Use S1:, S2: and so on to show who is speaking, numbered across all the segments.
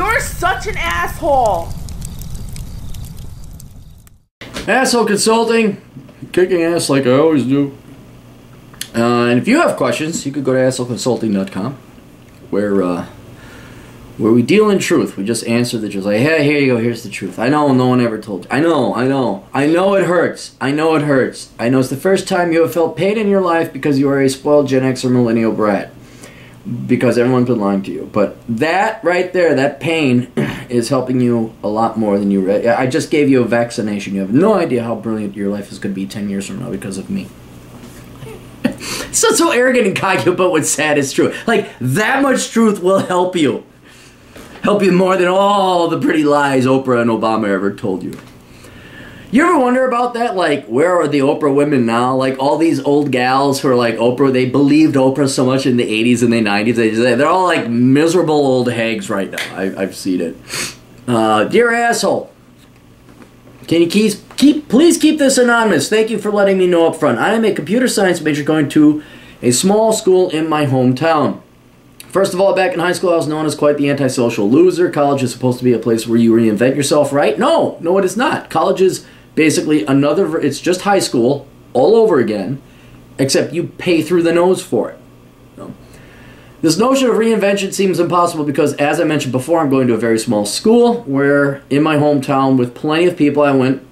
S1: You're such an asshole.
S2: Asshole Consulting, kicking ass like I always do. And if you have questions, you could go to assholeconsulting.com, where we deal in truth. We just answer the truth. Like, hey, here you go, here's the truth. I know no one ever told you. I know it hurts. I know it hurts. I know it's the first time you have felt pain in your life because you are a spoiled Gen X or millennial brat. Because everyone's been lying to you. But that right there, that pain, is helping you a lot more than you... I just gave you a vaccination. You have no idea how brilliant your life is going to be 10 years from now because of me. So arrogant and cocky, but what's sad is true. Like, that much truth will help you. Help you more than all the pretty lies Oprah and Obama ever told you. You ever wonder about that? Like, where are the Oprah women now? Like, all these old gals who are like Oprah, they believed Oprah so much in the 80s and the 90s. They're all like miserable old hags right now. I've seen it. Dear asshole, can you please keep this anonymous? Thank you for letting me know up front. I am a computer science major going to a small school in my hometown. First of all, back in high school, I was known as quite the antisocial loser. College is supposed to be a place where you reinvent yourself, right? No, it is not. College is basically it's just high school all over again, except you pay through the nose for it. This notion of reinvention seems impossible because, as I mentioned before, I'm going to a very small school where, in my hometown, with plenty of people I went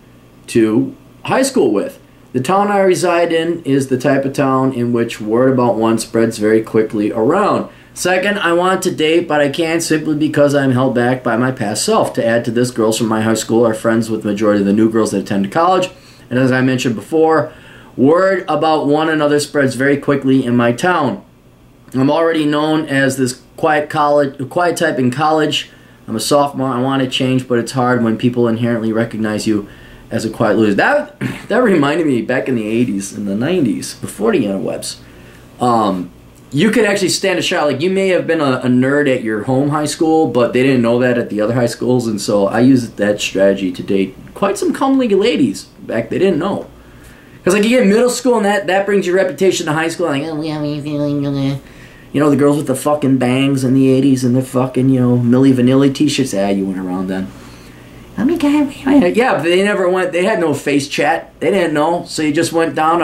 S2: to high school with. The town I reside in is the type of town in which word about one spreads very quickly around. Second, I want to date, but I can't simply because I'm held back by my past self. To add to this, girls from my high school are friends with the majority of the new girls that attend to college. And as I mentioned before, word about one another spreads very quickly in my town. I'm already known as this quiet type in college. I'm a sophomore. I want to change, but it's hard when people inherently recognize you as a quiet loser. That reminded me back in the 80s and the 90s, before the interwebs. You could actually stand a shot. Like, you may have been a nerd at your home high school, but they didn't know that at the other high schools, and so I used that strategy to date quite some comely ladies back they didn't know. Because, like, you get middle school, and that brings your reputation to high school, like, oh, we have any feeling, you know, the girls with the fucking bangs in the 80s and the fucking, you know, Milli Vanilli t-shirts. You went around then. Yeah, but they never went, they had no face chat. They didn't know, so you just went down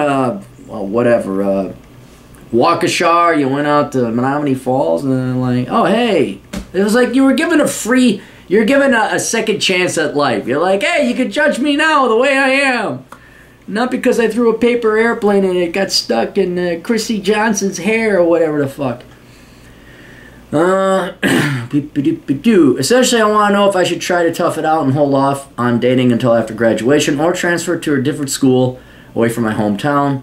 S2: Waukesha, you went out to Menominee Falls, and then like, oh, hey. It was like you were given you're given a second chance at life. You're like, hey, you could judge me now the way I am. Not because I threw a paper airplane and it got stuck in Chrissy Johnson's hair or whatever the fuck. Essentially, I want to know if I should try to tough it out and hold off on dating until after graduation or transfer to a different school away from my hometown.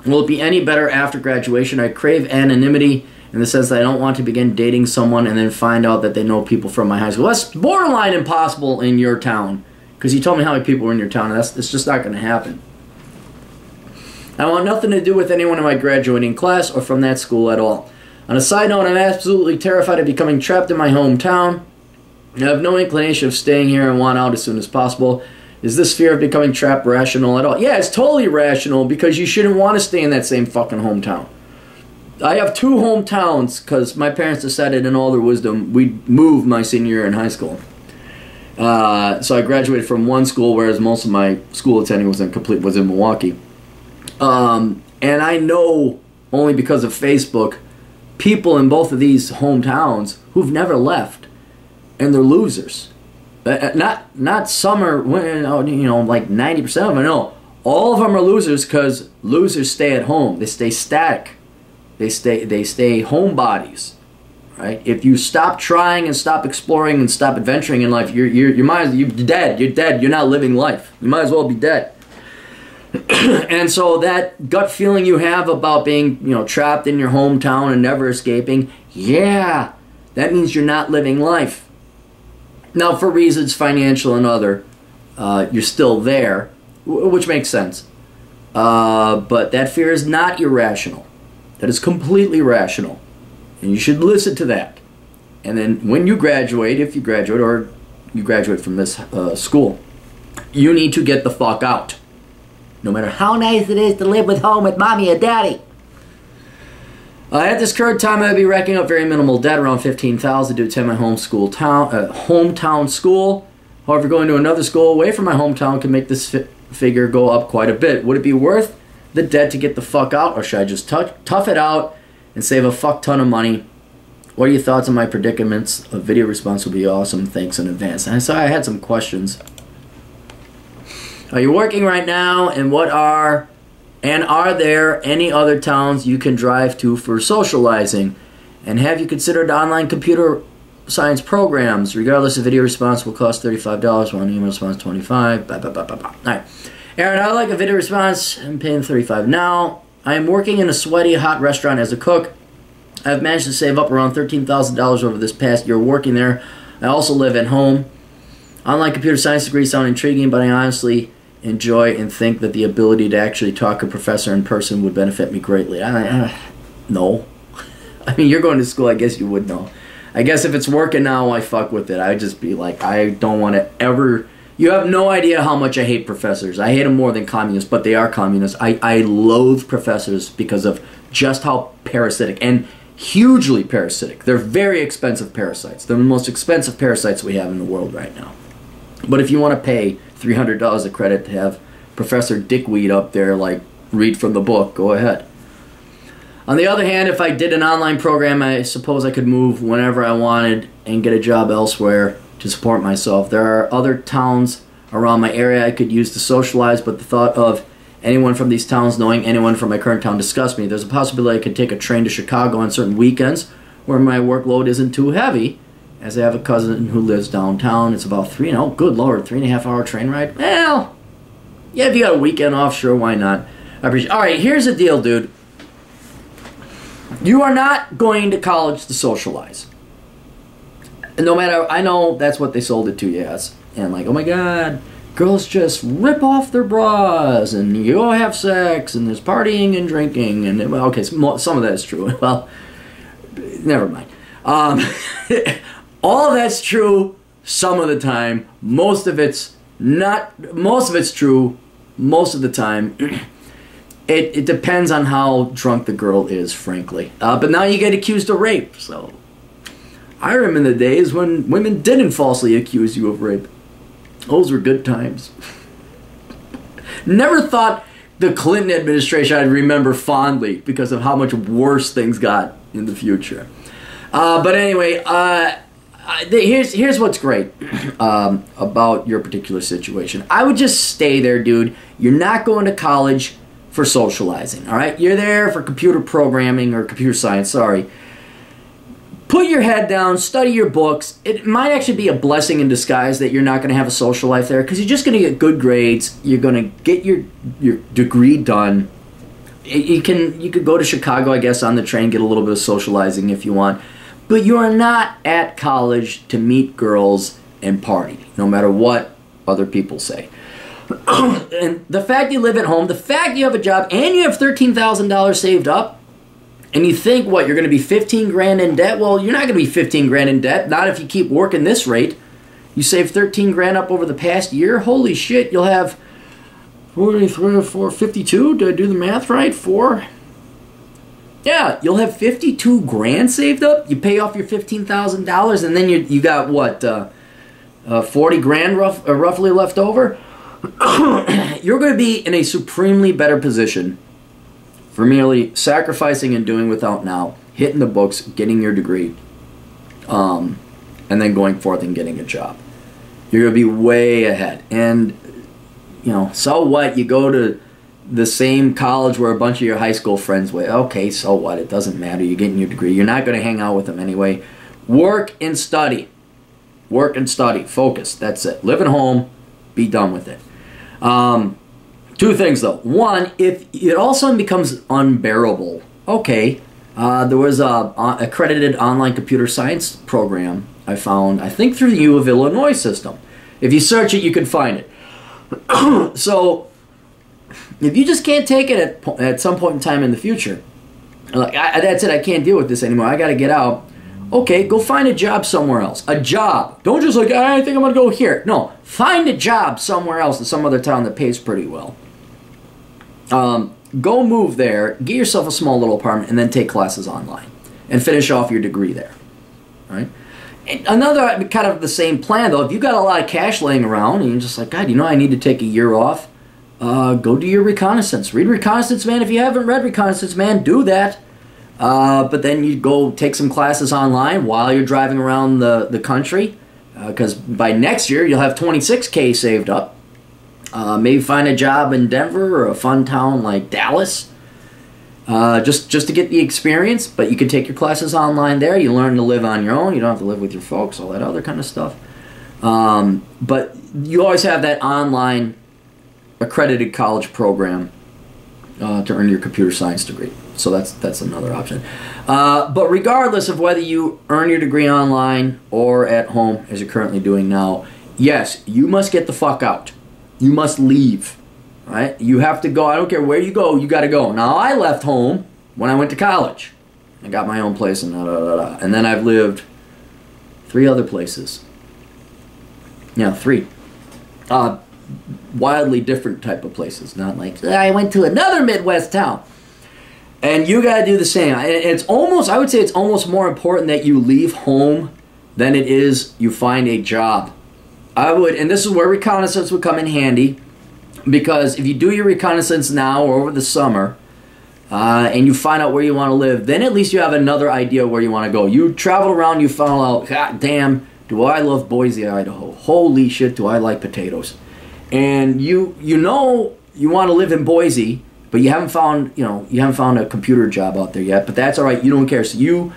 S2: Will it be any better after graduation? I crave anonymity in the sense that I don't want to begin dating someone and then find out that they know people from my high school. That's borderline impossible in your town, because you told me how many people were in your town, and it's just not going to happen. I want nothing to do with anyone in my graduating class or from that school at all. On a side note, I'm absolutely terrified of becoming trapped in my hometown. I have no inclination of staying here and want out as soon as possible. Is this fear of becoming trapped rational at all? Yeah, it's totally rational, because you shouldn't want to stay in that same fucking hometown. I have two hometowns because my parents decided in all their wisdom we'd move my senior year in high school. So I graduated from one school, whereas most of my school attending was in Milwaukee. And I know, only because of Facebook, people in both of these hometowns who've never left, and they're losers. Not some are, you know, like 90% of them. No, all of them are losers, because losers stay at home. They stay static. They stay homebodies, right? If you stop trying and stop exploring and stop adventuring in life, you're dead. You're dead. You're not living life. You might as well be dead. And so that gut feeling you have about being, you know, trapped in your hometown and never escaping, yeah, that means you're not living life. Now, for reasons financial and other, you're still there, which makes sense. But that fear is not irrational. That is completely rational. And you should listen to that. And then when you graduate, if you graduate, or you graduate from this school, you need to get the fuck out. No matter how nice it is to live with home with mommy and daddy. At this current time, I'd be racking up very minimal debt, around $15,000 to attend my hometown school. However, going to another school away from my hometown can make this figure go up quite a bit. Would it be worth the debt to get the fuck out, or should I just tough it out and save a fuck ton of money? What are your thoughts on my predicaments? A video response would be awesome. Thanks in advance. And so I had some questions. Are you working right now, and are there any other towns you can drive to for socializing? And have you considered online computer science programs? Regardless, a video response will cost $35, while an email response $25. Blah, blah, blah, blah, blah. All right. Aaron, I like a video response. I'm paying $35 now. I am working in a sweaty, hot restaurant as a cook. I've managed to save up around $13,000 over this past year working there. I also live at home. Online computer science degrees sound intriguing, but I honestly enjoy and think that the ability to actually talk to a professor in person would benefit me greatly. No. I mean, you're going to school, I guess you would know. I guess if it's working now, I fuck with it. I'd just be like, I don't want to ever... You have no idea how much I hate professors. I hate them more than communists, but they are communists. I loathe professors because of just how parasitic, and hugely parasitic. They're very expensive parasites. They're the most expensive parasites we have in the world right now. But if you want to pay $300 a credit to have Professor Dickweed up there, like, read from the book, go ahead. On the other hand, if I did an online program, I suppose I could move whenever I wanted and get a job elsewhere to support myself. There are other towns around my area I could use to socialize, but the thought of anyone from these towns knowing anyone from my current town disgusts me. There's a possibility I could take a train to Chicago on certain weekends where my workload isn't too heavy, as I have a cousin who lives downtown. It's about 3.5 hour train ride. Well, yeah, if you got a weekend off, sure, why not? I appreciate. All right, here's the deal, dude. You are not going to college to socialize. No matter, I know that's what they sold it to you as. And like, oh my God, girls just rip off their bras and you go have sex and there's partying and drinking. And, well, okay, some of that is true. Well, never mind. All of that's true some of the time. Most of it's not, most of it's true most of the time. It depends on how drunk the girl is, frankly. But now you get accused of rape, so... I remember the days when women didn't falsely accuse you of rape. Those were good times. Never thought the Clinton administration I'd remember fondly because of how much worse things got in the future. But anyway, here's what's great about your particular situation. I would just stay there, dude. You're not going to college for socializing, all right? You're there for computer programming or computer science, sorry. Put your head down, study your books. It might actually be a blessing in disguise that you're not going to have a social life there because you're just going to get good grades. You're going to get your degree done. You could go to Chicago, I guess, on the train, get a little bit of socializing if you want. But you are not at college to meet girls and party, no matter what other people say. And the fact you live at home, the fact you have a job, and you have $13,000 saved up, and you think, what, you're going to be 15 grand in debt? Well, you're not going to be 15 grand in debt, not if you keep working this rate. You save 13 grand up over the past year, holy shit, you'll have 43, 4, 52, did I do the math right? 4? Yeah, you'll have 52 grand saved up, you pay off your $15,000, and then you got, what, 40 grand roughly left over? You're going to be in a supremely better position for merely sacrificing and doing without now, hitting the books, getting your degree, and then going forth and getting a job. You're going to be way ahead. And, you know, so what? You go to the same college where a bunch of your high school friends went. Okay, so what? It doesn't matter. You're getting your degree. You're not going to hang out with them anyway. Work and study. Work and study. Focus. That's it. Live at home. Be done with it. Two things though. One, if it all of a sudden becomes unbearable, okay, there was a accredited online computer science program I found, I think through the U of Illinois system. If you search it, you can find it. So, if you just can't take it at some point in time in the future, like, that's it, I can't deal with this anymore, I gotta get out. Okay, go find a job somewhere else. A job. Don't just like, I think I'm going to go here. No, find a job somewhere else in some other town that pays pretty well. go move there, get yourself a small little apartment, and then take classes online and finish off your degree there. Right? And another kind of the same plan, though, if you've got a lot of cash laying around and you're just like, God, I need to take a year off, go do your reconnaissance. Read Reconnaissance Man. If you haven't read Reconnaissance Man, do that. But then you go take some classes online while you're driving around the country, because by next year you'll have $26K saved up. Maybe find a job in Denver or a fun town like Dallas, just to get the experience. But you can take your classes online there. You learn to live on your own. You don't have to live with your folks, all that other kind of stuff. But you always have that online accredited college program to earn your computer science degree. So that's another option. But regardless of whether you earn your degree online or at home, as you're currently doing now, yes, you must get the fuck out. You must leave, right? You have to go. I don't care where you go, you got to go. Now, I left home when I went to college. I got my own place and da-da-da-da. And then I've lived 3 other places. Yeah, 3. Wildly different type of places. Not like, I went to another Midwest town. And you got to do the same. It's almost, I would say it's almost more important that you leave home than it is you find a job. I would, and this is where reconnaissance would come in handy, because if you do your reconnaissance now or over the summer, and you find out where you want to live, then at least you have another idea where you want to go. You travel around, you found out, God damn, do I love Boise, Idaho. Holy shit, do I like potatoes. And you know you want to live in Boise, but you haven't found a computer job out there yet, but that's all right, you don't care. So you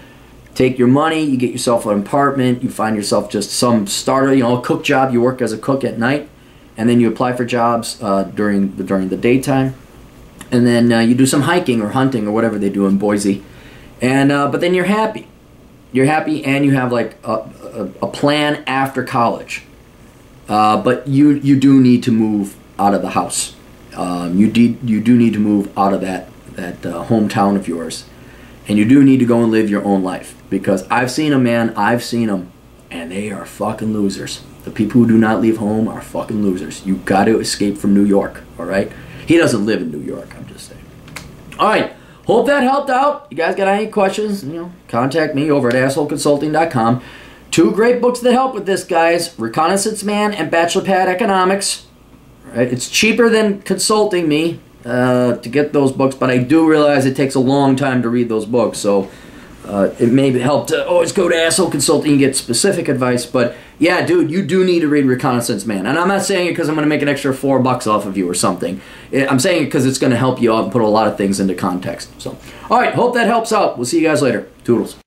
S2: take your money, you get yourself an apartment, you find yourself just some starter, a cook job, you work as a cook at night, and then you apply for jobs during the daytime, and then you do some hiking or hunting or whatever they do in Boise, and but then you're happy. You're happy, and you have like a plan after college. But you do need to move out of the house. You do need to move out of that hometown of yours. And you do need to go and live your own life. Because I've seen them, and they are fucking losers. The people who do not leave home are fucking losers. You got to escape from New York, all right? He doesn't live in New York, I'm just saying. All right, hope that helped out. You guys got any questions, contact me over at assholeconsulting.com. 2 great books that help with this, guys. Reconnaissance Man and Bachelor Pad Economics. All right, it's cheaper than consulting me to get those books, but I do realize it takes a long time to read those books, so it may help to always go to Asshole Consulting and get specific advice. But yeah, dude, you do need to read Reconnaissance Man. And I'm not saying it because I'm going to make an extra $4 off of you or something. I'm saying it because it's going to help you out and put a lot of things into context. So, all right, hope that helps out. We'll see you guys later. Toodles.